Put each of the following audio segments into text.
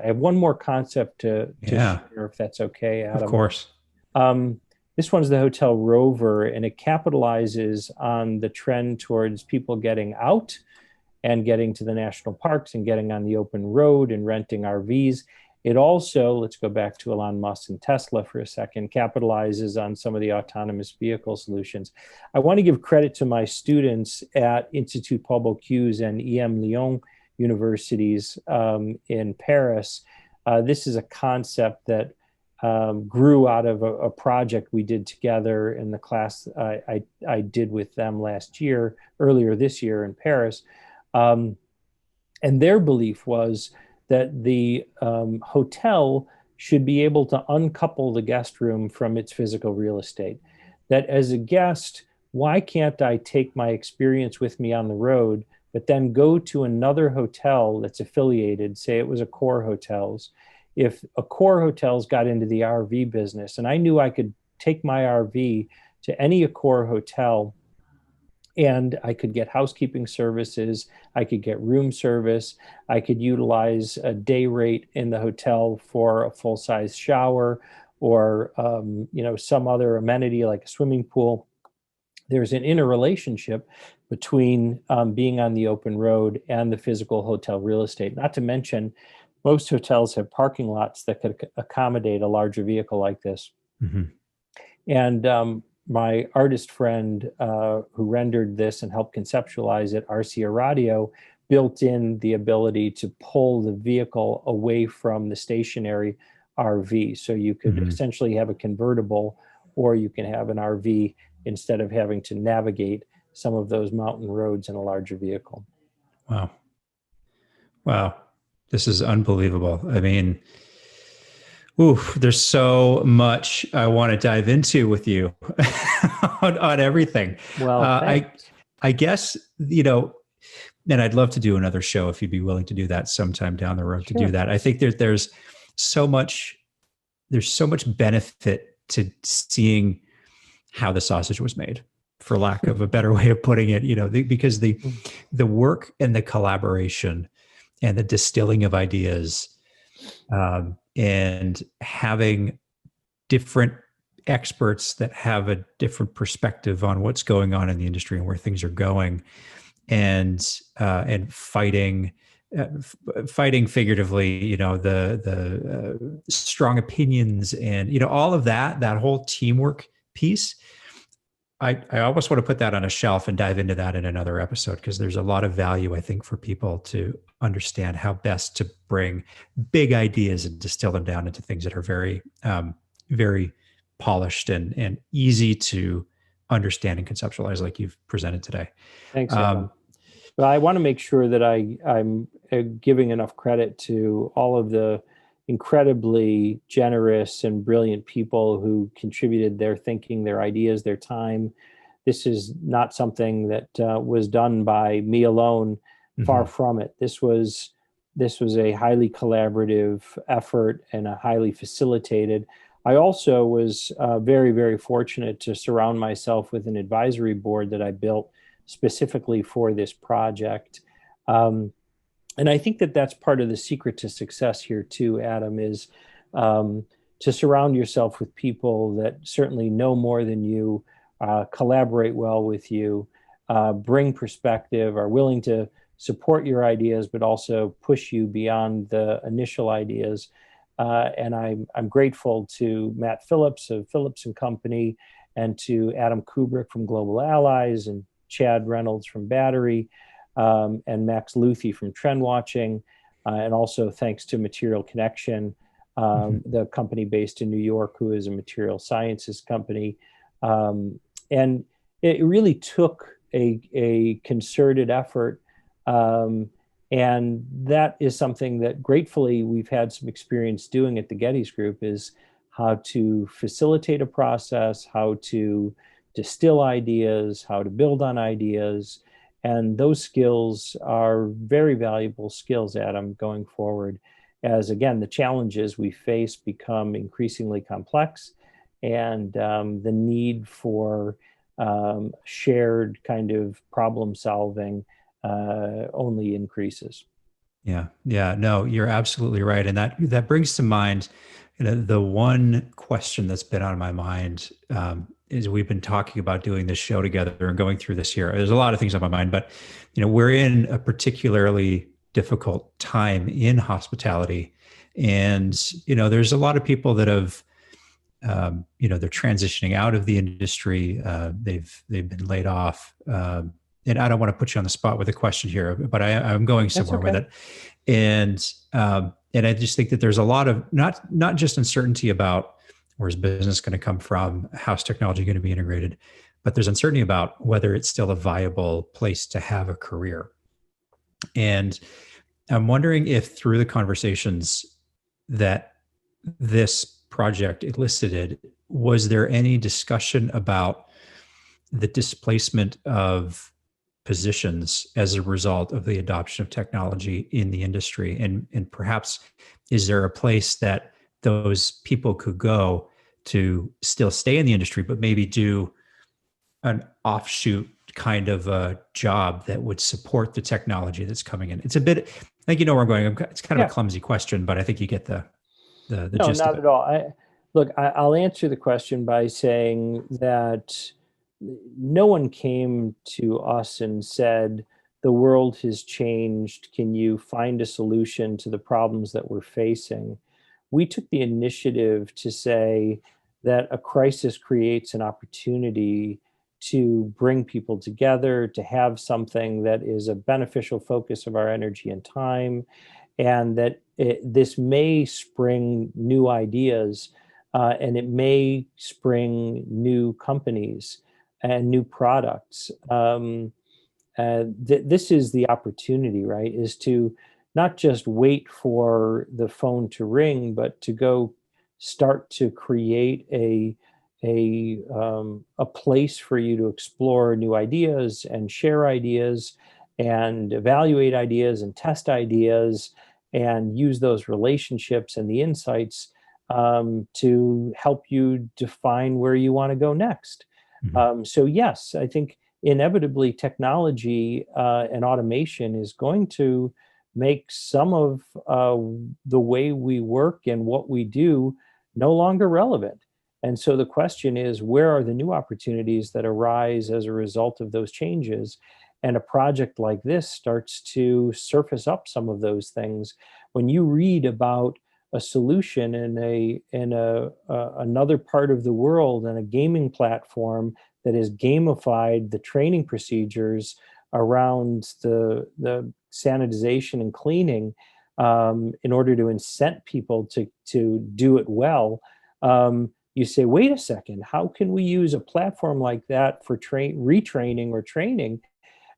have one more concept to Yeah, share, if that's okay, of Adam. course. Um, this one's the Hotel Rover, and it capitalizes on the trend towards people getting out and getting to the national parks and getting on the open road and renting RVs. It also, let's go back to Elon Musk and Tesla for a second, capitalizes on some of the autonomous vehicle solutions. I want to give credit to my students at Institut Paul Bocuse and EM Lyon universities in Paris. This is a concept that grew out of a project we did together in the class I did with them earlier this year in Paris. Um, and their belief was that the hotel should be able to uncouple the guest room from its physical real estate. That as a guest, why can't I take my experience with me on the road, but then go to another hotel that's affiliated, say it was Accor Hotels. If Accor Hotels got into the RV business and I knew I could take my RV to any Accor hotel and I could get housekeeping services, I could get room service, I could utilize a day rate in the hotel for a full size shower or some other amenity like a swimming pool. There's an interrelationship between being on the open road and the physical hotel real estate. Not to mention, most hotels have parking lots that could accommodate a larger vehicle like this. Hmm. And my artist friend who rendered this and helped conceptualize it, Arcia Radio, built in the ability to pull the vehicle away from the stationary RV. So you could Hmm. essentially have a convertible, or you can have an RV instead of having to navigate some of those mountain roads in a larger vehicle. Wow. Wow. This is unbelievable. I mean, ooh, there's so much I want to dive into with you on everything. Well, Uh, I thanks. I guess, and I'd love to do another show if you'd be willing to do that sometime down the road to do Sure. that. I think there's so much there's so much benefit to seeing how the sausage was made, for lack of a better way of putting it, because the work and the collaboration and the distilling of ideas, and having different experts that have a different perspective on what's going on in the industry and where things are going, and fighting figuratively, the strong opinions, and all of that whole teamwork piece. I almost want to put that on a shelf and dive into that in another episode, because there's a lot of value, I think, for people to understand how best to bring big ideas and distill them down into things that are very, very polished and easy to understand and conceptualize, like you've presented today. Thanks, Um, Adam. But I want to make sure that I'm giving enough credit to all of the incredibly generous and brilliant people who contributed their thinking, their ideas, their time. This is not something that was done by me alone. Far mhm. from it. This was a highly collaborative effort and a highly facilitated. I also was very, very fortunate to surround myself with an advisory board that I built specifically for this project. Um, and I think that that's part of the secret to success here too, Adam, is um, to surround yourself with people that certainly know more than you, collaborate well with you, bring perspective, are willing to support your ideas, but also push you beyond the initial ideas. And I'm grateful to Matt Phillips of Phillips and Company, and to Adam Kubrick from Global Allies, and Chad Reynolds from Battery, and Max Luthi from Trend Watching, and also thanks to Material Connection, Mhm. the company based in New York, who is a material sciences company. And it really took a concerted effort. Um, and that is something that gratefully we've had some experience doing at the Gettys Group, is how to facilitate a process, how to distill ideas, how to build on ideas. And those skills are very valuable skills, Adam, going forward, as again, the challenges we face become increasingly complex, and the need for shared kind of problem solving only increases. Yeah. Yeah. No, you're absolutely right. And that brings to mind, the one question that's been on my mind, is we've been talking about doing this show together and going through this here. There's a lot of things on my mind, but we're in a particularly difficult time in hospitality. And, there's a lot of people that have, they're transitioning out of the industry. They've been laid off. And I don't want to put you on the spot with a question here, but I'm going That's somewhere with okay. it. And I just think that there's a lot of not just uncertainty about where's business going to come from, how's technology going to be integrated, but there's uncertainty about whether it's still a viable place to have a career. And I'm wondering if through the conversations that this project elicited, was there any discussion about the displacement of positions as a result of the adoption of technology in the industry? And perhaps is there a place that those people could go to still stay in the industry, but maybe do an offshoot kind of a job that would support the technology that's coming in? It's a bit, I think where I'm going. It's kind of a Yeah. clumsy question, but I think you get the No, gist of not at it. all. I'll answer the question by saying that no one came to us and said, the world has changed. Can you find a solution to the problems that we're facing? We took the initiative to say that a crisis creates an opportunity to bring people together, to have something that is a beneficial focus of our energy and time, and that this may spring new ideas, and it may spring new companies and new products. This is the opportunity, right? Is to not just wait for the phone to ring, but to go start to create a place for you to explore new ideas and share ideas and evaluate ideas and test ideas and use those relationships and the insights to help you define where you want to go next. Mhm. So yes, I think inevitably technology and automation is going to make some of the way we work and what we do no longer relevant. And so the question is, where are the new opportunities that arise as a result of those changes? And a project like this starts to surface up some of those things. When you read about a solution in another part of the world and a gaming platform that has gamified the training procedures around the sanitization and cleaning, in order to incent people to do it well, you say, wait a second, how can we use a platform like that for retraining or training?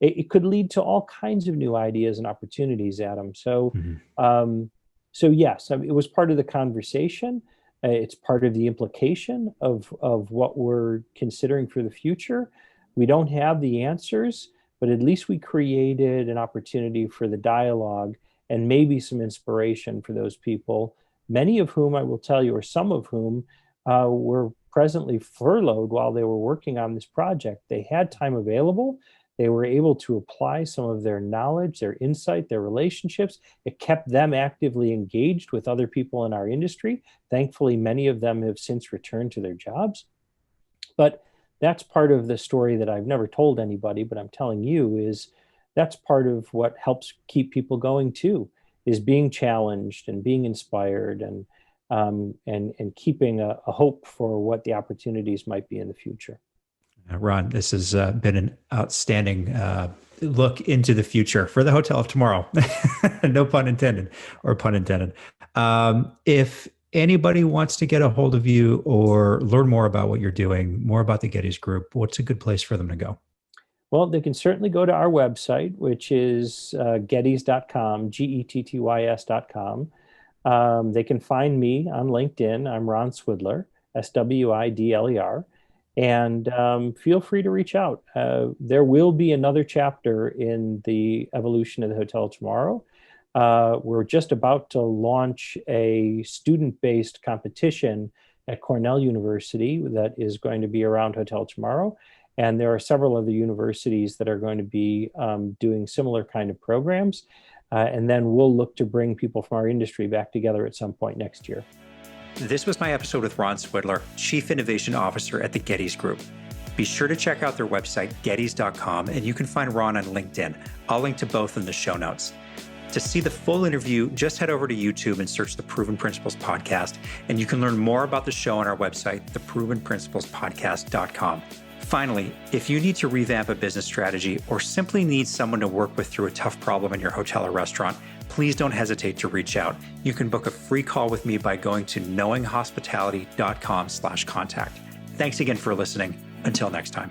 It could lead to all kinds of new ideas and opportunities, Adam. Mhm. Um, so yes, I mean, it was part of the conversation. It's part of the implication of what we're considering for the future. We don't have the answers, but at least we created an opportunity for the dialogue and maybe some inspiration for those people, many of whom I will tell you, or some of whom were presently furloughed while they were working on this project. They had time available. They were able to apply some of their knowledge, their insight, their relationships. It kept them actively engaged with other people in our industry. Thankfully, many of them have since returned to their jobs. But that's part of the story that I've never told anybody, but I'm telling you is that's part of what helps keep people going too, is being challenged and being inspired and keeping a hope for what the opportunities might be in the future. Ron, this has been an outstanding look into the future for the Hotel of Tomorrow. No pun intended, or pun intended. If anybody wants to get a hold of you or learn more about what you're doing, more about the Gettys Group, what's a good place for them to go? Well, they can certainly go to our website, which is gettys.com, gettys.com. They can find me on LinkedIn. I'm Ron Swidler, Swidler. And feel free to reach out. There will be another chapter in the evolution of the Hotel Tomorrow. We're just about to launch a student-based competition at Cornell University that is going to be around Hotel Tomorrow. And there are several other universities that are going to be doing similar kind of programs. And then we'll look to bring people from our industry back together at some point next year. This was my episode with Ron Swidler, Chief Innovation Officer at the Gettys Group. Be sure to check out their website, gettys.com, and you can find Ron on LinkedIn. I'll link to both in the show notes. To see the full interview, just head over to YouTube and search the Proven Principles Podcast, and you can learn more about the show on our website, theprovenprinciplespodcast.com. Finally, if you need to revamp a business strategy or simply need someone to work with through a tough problem in your hotel or restaurant, please don't hesitate to reach out. You can book a free call with me by going to knowinghospitality.com/contact. Thanks again for listening. Until next time.